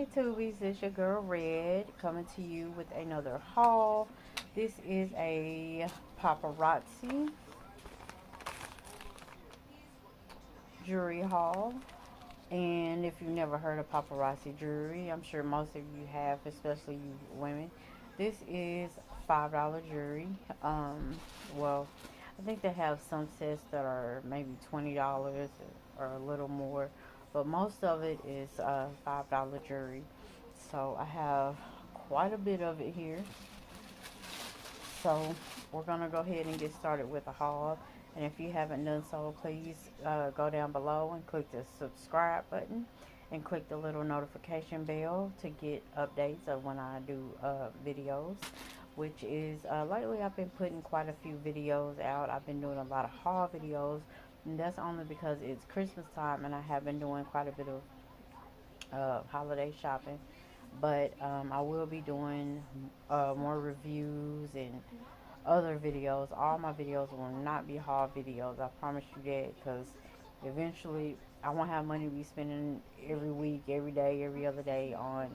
Hey Tubies, it's your girl Red coming to you with another haul. This is a paparazzi jewelry haul. And if you've never heard of paparazzi jewelry, I'm sure most of you have, especially you women. This is $5 jewelry. Well, I think they have some sets that are maybe $20 or a little more, but most of it is $5 jewelry. So I have quite a bit of it here. So we're gonna go ahead and get started with the haul. And if you haven't done so, please go down below and click the subscribe button and click the little notification bell to get updates of when I do videos. Which is lately I've been putting quite a few videos out. I've been doing a lot of haul videos, and that's only because it's Christmas time and I have been doing quite a bit of holiday shopping. But I will be doing more reviews and other videos. All my videos will not be haul videos. I promise you that, because eventually I won't have money to be spending every week, every day, every other day on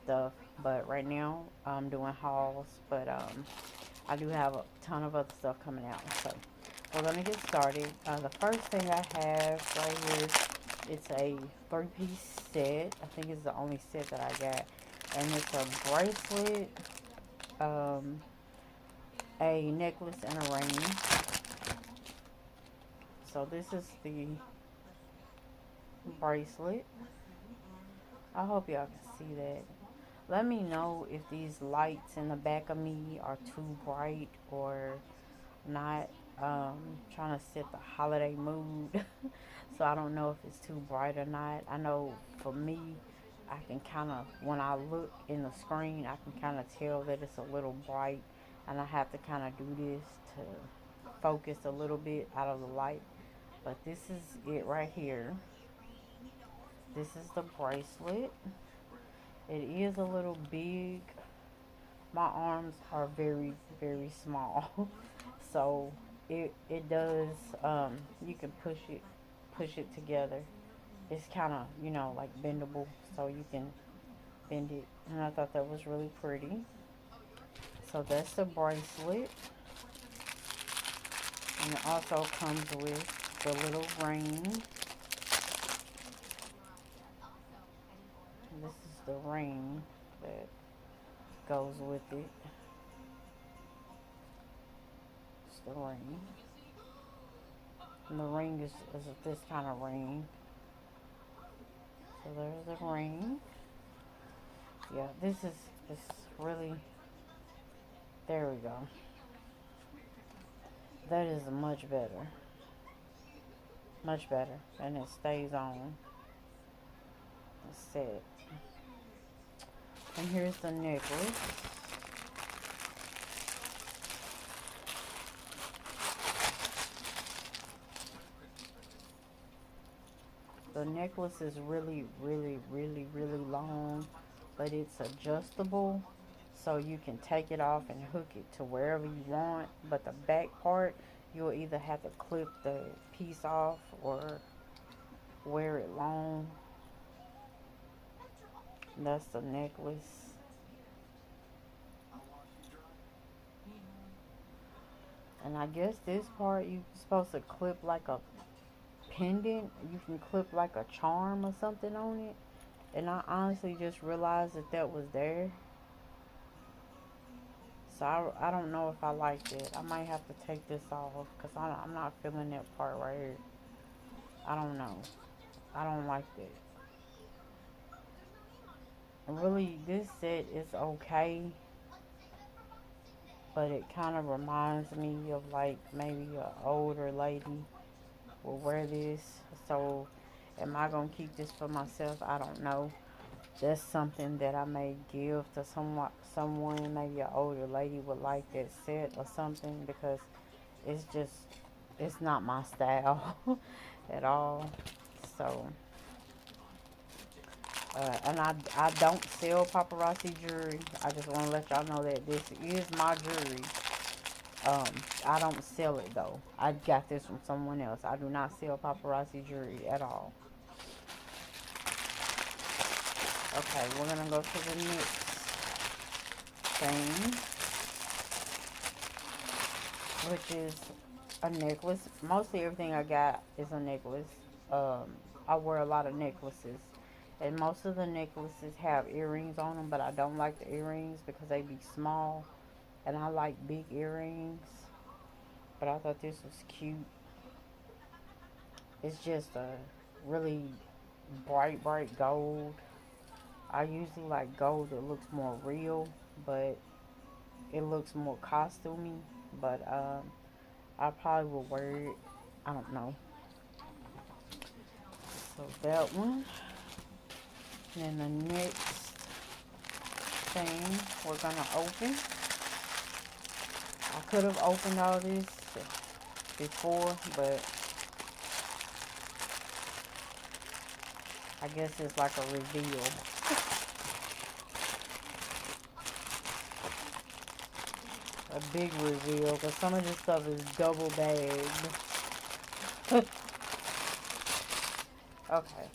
stuff. But right now I'm doing hauls. But I do have a ton of other stuff coming out. So we're gonna get started. The first thing I have right here, it's a three-piece set. I think it's the only set that I got, and it's a bracelet, um, a necklace, and a ring. So this is the bracelet. I hope y'all can see that. Let me know if these lights in the back of me are too bright or not. Trying to set the holiday mood. So I don't know if it's too bright or not. I know for me, I can kind of, when I look in the screen, I can kind of tell that it's a little bright, and I have to kind of do this to focus a little bit out of the light. But this is it right here. This is the bracelet. It is a little big. My arms are very, very small. So it does, you can push it together. It's kind of, like bendable, so you can bend it. And I thought that was really pretty. So that's the bracelet. And it also comes with the little ring. This is the ring that goes with it. It's the ring. And the ring is this kind of ring. So there's the ring. Yeah, this is really, there we go. That is much better. Much better. And it stays on. It's set. And here's the necklace. The necklace is really, really, really, really long, but it's adjustable, so you can take it off and hook it to wherever you want. But the back part, you'll either have to clip the piece off or wear it long. And that's the necklace. And I guess this part you're supposed to clip like a pendant. You can clip like a charm or something on it. And I honestly just realized that was there. So I don't know if I like it. I might have to take this off, because I'm not feeling that part right here. I don't know. I don't like that. Really, this set is okay, but it kind of reminds me of like maybe an older lady will wear this. So am I going to keep this for myself? I don't know. That's something that I may give to someone, maybe an older lady would like that set or something, because it's just, it's not my style at all. So, and I don't sell paparazzi jewelry. I just want to let y'all know that this is my jewelry. I don't sell it though. I got this from someone else. I do not sell paparazzi jewelry at all. Okay, we're gonna go to the next thing, which is a necklace. Mostly everything I got is a necklace. I wear a lot of necklaces, and most of the necklaces have earrings on them, but I don't like the earrings because they be small, and I like big earrings. But I thought this was cute. It's just a really bright gold. I usually like gold that looks more real, but it looks more costumey. But I probably will wear it. I don't know. So that one. And then the next thing we're gonna open. I could have opened all this before, but I guess it's like a reveal. A big reveal, because some of this stuff is double bagged. Okay,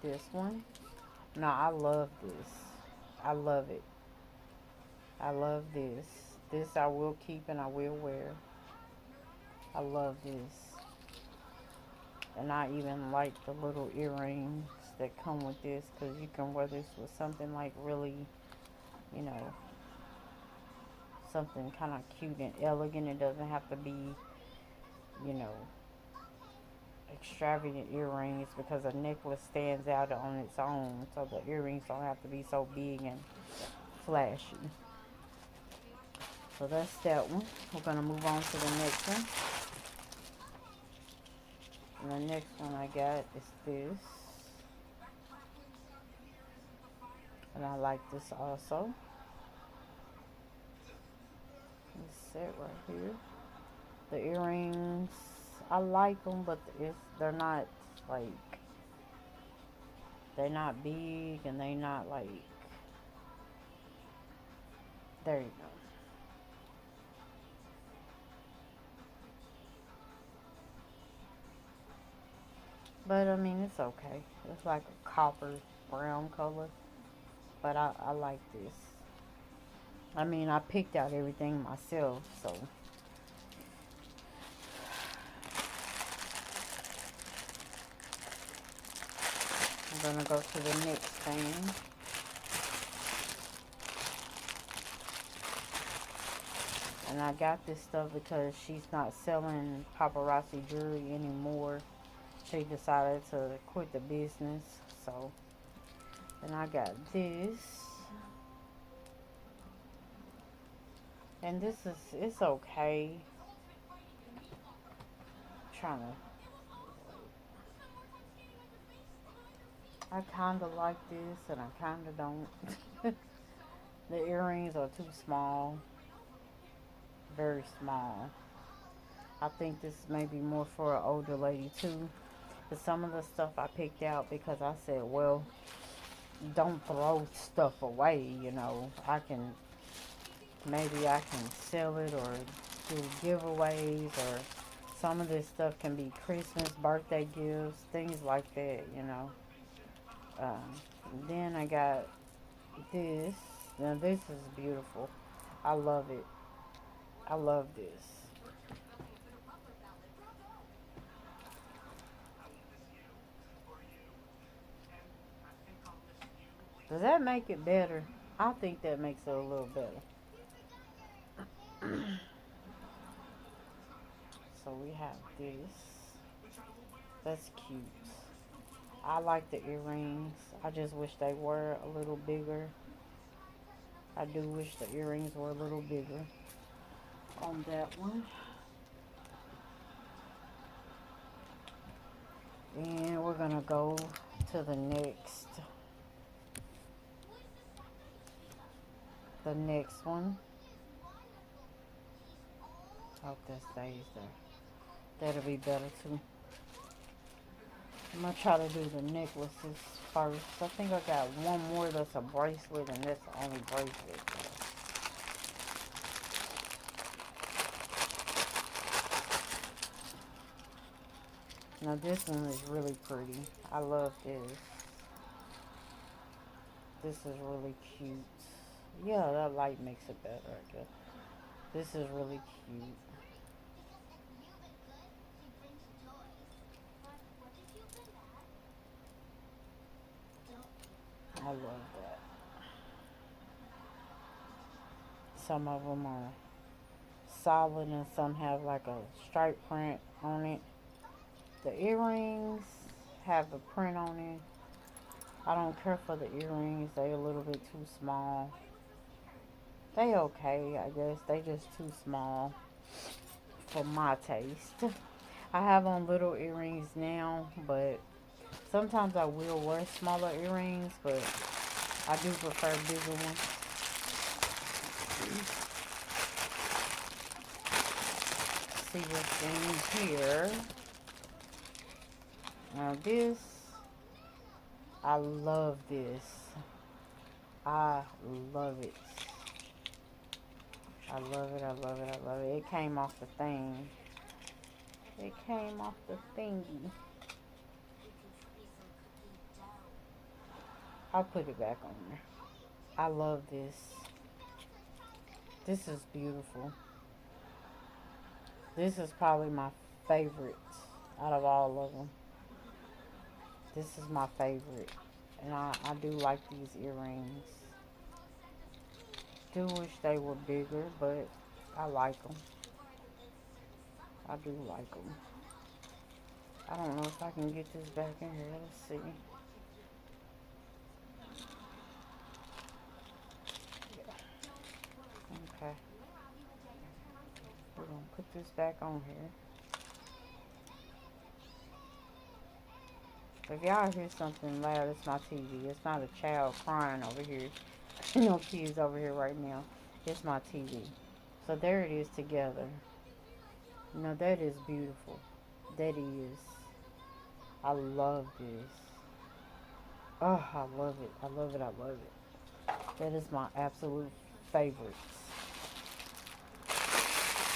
this one. No, I love this. I love it. I love this. This I will keep and I will wear. I love this. And I even like the little earrings that come with this, because you can wear this with something like really, you know, something kind of cute and elegant. It doesn't have to be, you know, extravagant earrings, because a necklace stands out on its own. So the earrings don't have to be so big and flashy. So that's that one. We're going to move on to the next one. And the next one I got is this. And I like this also. It's set right here. The earrings, I like them, but they're not like, they're not big, and they're not like, there you go. But I mean, it's okay. It's like a copper brown color. But I like this. I mean, I picked out everything myself, so. I'm gonna go to the next thing. And I got this stuff because she's not selling Paparazzi jewelry anymore. She decided to quit the business, so. And I got this. And this is, it's okay. I'm trying to. I kind of like this, and I kind of don't. The earrings are too small. Very small. I think this may be more for an older lady, too. But some of the stuff I picked out because I said, well, don't throw stuff away, you know. Maybe I can sell it or do giveaways, or some of this stuff can be Christmas, birthday gifts, things like that, you know. Then I got this. Now this is beautiful. I love it. I love this. Does that make it better? I think that makes it a little better. So we have this. That's cute. I like the earrings. I just wish they were a little bigger. I do wish the earrings were a little bigger on that one. And we're gonna go to the next one. Hope that stays there. That'll be better too. I'm gonna try to do the necklaces first. I think I got one more that's a bracelet, and that's the only bracelet. Now this one is really pretty. I love this. This is really cute. Yeah, that light makes it better, I guess. This is really cute. I love that. Some of them are solid and some have like a stripe print on it. The earrings have the print on it. I don't care for the earrings. They a little bit too small. They okay, I guess. They just too small for my taste. I have on little earrings now, but sometimes I will wear smaller earrings, but I do prefer bigger ones. See what's in here. Now this, I love this. I love it. I love it, I love it, I love it. It came off the thing. It came off the thingy. I'll put it back on there. I love this. This is beautiful. This is probably my favorite out of all of them. This is my favorite. And I do like these earrings. Do wish they were bigger, but I like them. I do like them. I don't know if I can get this back in here. Let's see. Okay. We're going to put this back on here. If y'all hear something loud, it's my TV. It's not a child crying over here. No kids over here right now. It's my TV. So there it is together. You know, that is beautiful. That is. I love this. Oh, I love it. I love it. I love it. That is my absolute favorites.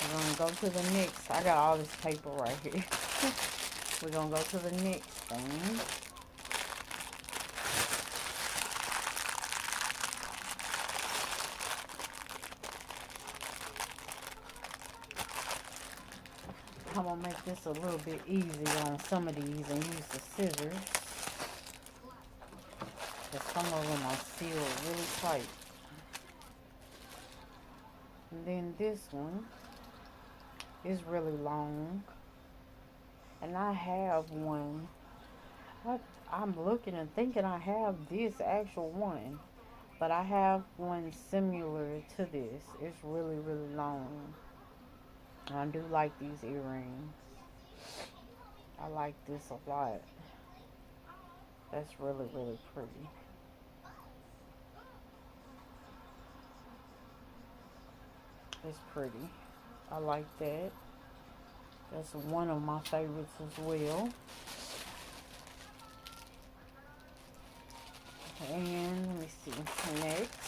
We're going to go to the next. I got all this paper right here. We're going to go to the next thing. I'm going to make this a little bit easier on some of these and use the scissors. Because some of them are sealed really tight. And then this one is really long. And I have one. I'm looking and thinking I have this actual one. But I have one similar to this. It's really, really long. I do like these earrings. I like this a lot. That's really, really pretty. It's pretty. I like that. That's one of my favorites as well. And let me see. Next.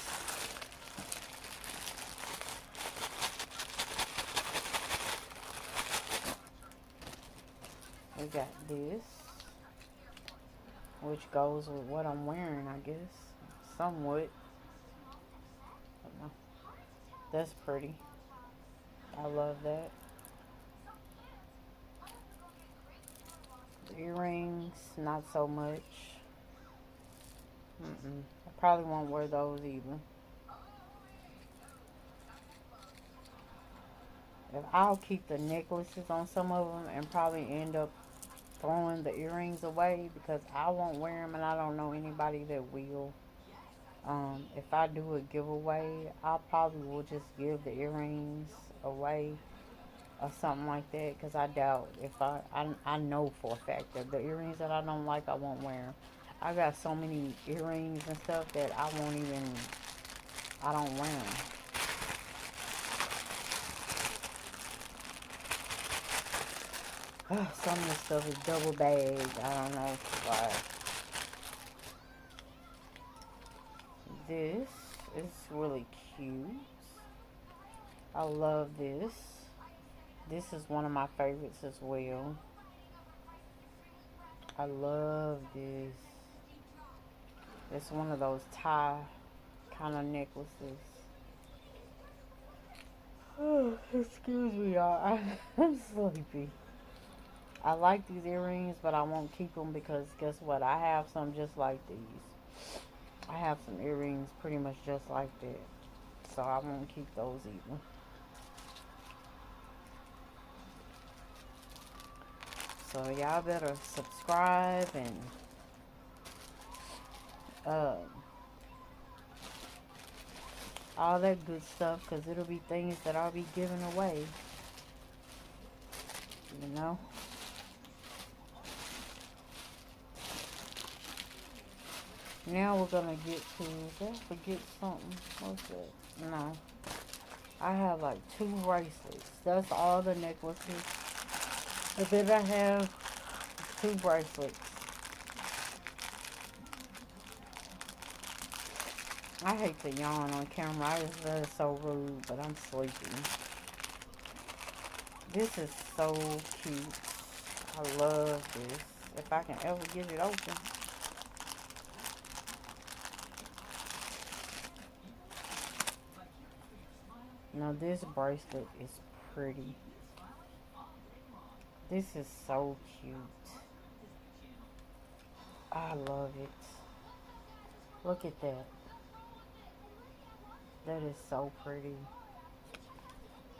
We got this, which goes with what I'm wearing, I guess, somewhat. That's pretty. I love that. The earrings, not so much. I probably won't wear those either. I'll keep the necklaces on some of them and probably end up throwing the earrings away because I won't wear them and I don't know anybody that will. If I do a giveaway, I probably will just give the earrings away or something like that because I doubt if I know for a fact that the earrings that I don't like, I won't wear them. I got so many earrings and stuff that I don't wear them. Some of this stuff is double bagged. I don't know why. This is really cute. I love this. This is one of my favorites as well. I love this. It's one of those tie kind of necklaces. Oh, excuse me, y'all. I'm sleepy. I like these earrings, but I won't keep them because guess what? I have some just like these. I have some earrings pretty much just like that. So I won't keep those either. So y'all better subscribe and uh, all that good stuff because it'll be things that I'll be giving away. You know? Now we're gonna get to, did I forget something? What's that? No. I have like 2 bracelets. That's all the necklaces. But then I have 2 bracelets. I hate to yawn on camera. That is so rude, but I'm sleepy. This is so cute. I love this. If I can ever get it open. Now this bracelet is pretty. This is so cute. I love it. Look at that. That is so pretty.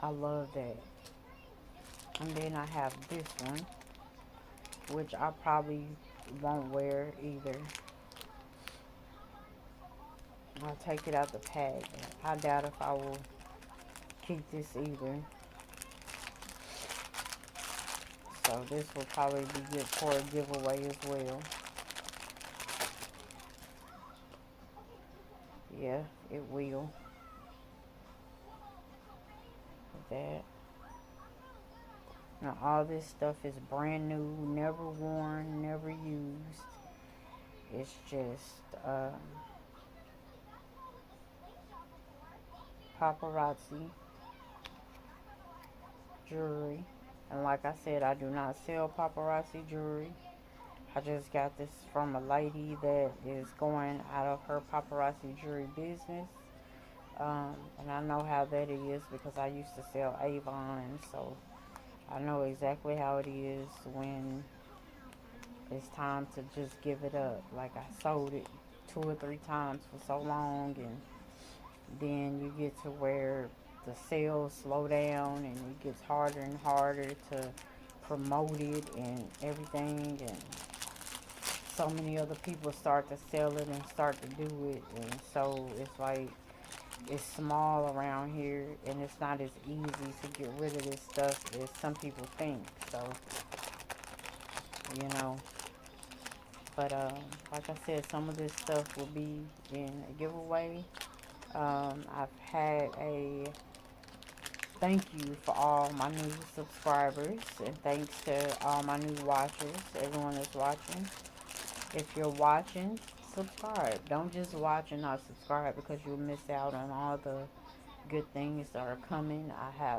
I love that. And then I have this one, which I probably won't wear either. I'll take it out the pack. I doubt if I will keep this either. So this will probably be good for a giveaway as well. Yeah, it will. That. Now all this stuff is brand new, never worn, never used. It's just Paparazzi jewelry. And like I said, I do not sell paparazzi jewelry. I just got this from a lady that is going out of her paparazzi jewelry business. And I know how that is because I used to sell Avon, so I know exactly how it is when it's time to just give it up. Like I sold it 2 or 3 times for so long, and then you get to where the sales slow down and it gets harder and harder to promote it and everything, and so many other people start to sell it and start to do it, and so it's like it's small around here and it's not as easy to get rid of this stuff as some people think. So you know, but like I said, some of this stuff will be in a giveaway. I've had a thank you for all my new subscribers, and thanks to all my new watchers, everyone that's watching. If you're watching, subscribe. Don't just watch and not subscribe because you'll miss out on all the good things that are coming.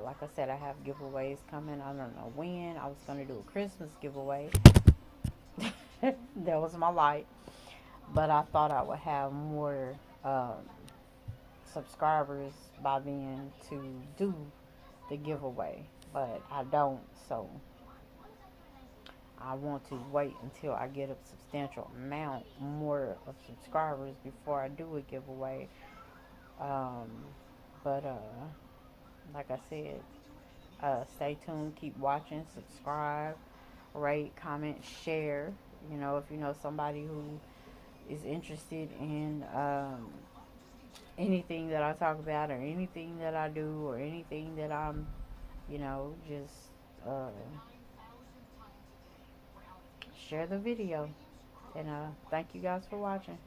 Like I said, I have giveaways coming. I don't know when. I was going to do a Christmas giveaway. That was my light. But I thought I would have more subscribers by then to do the giveaway. But I don't, so I want to wait until I get a substantial amount more of subscribers before I do a giveaway. Um, but like I said, stay tuned, keep watching, subscribe, rate, comment, share. You know, if you know somebody who is interested in anything that I talk about or anything that I do or anything that I'm, just uh, share the video. And thank you guys for watching.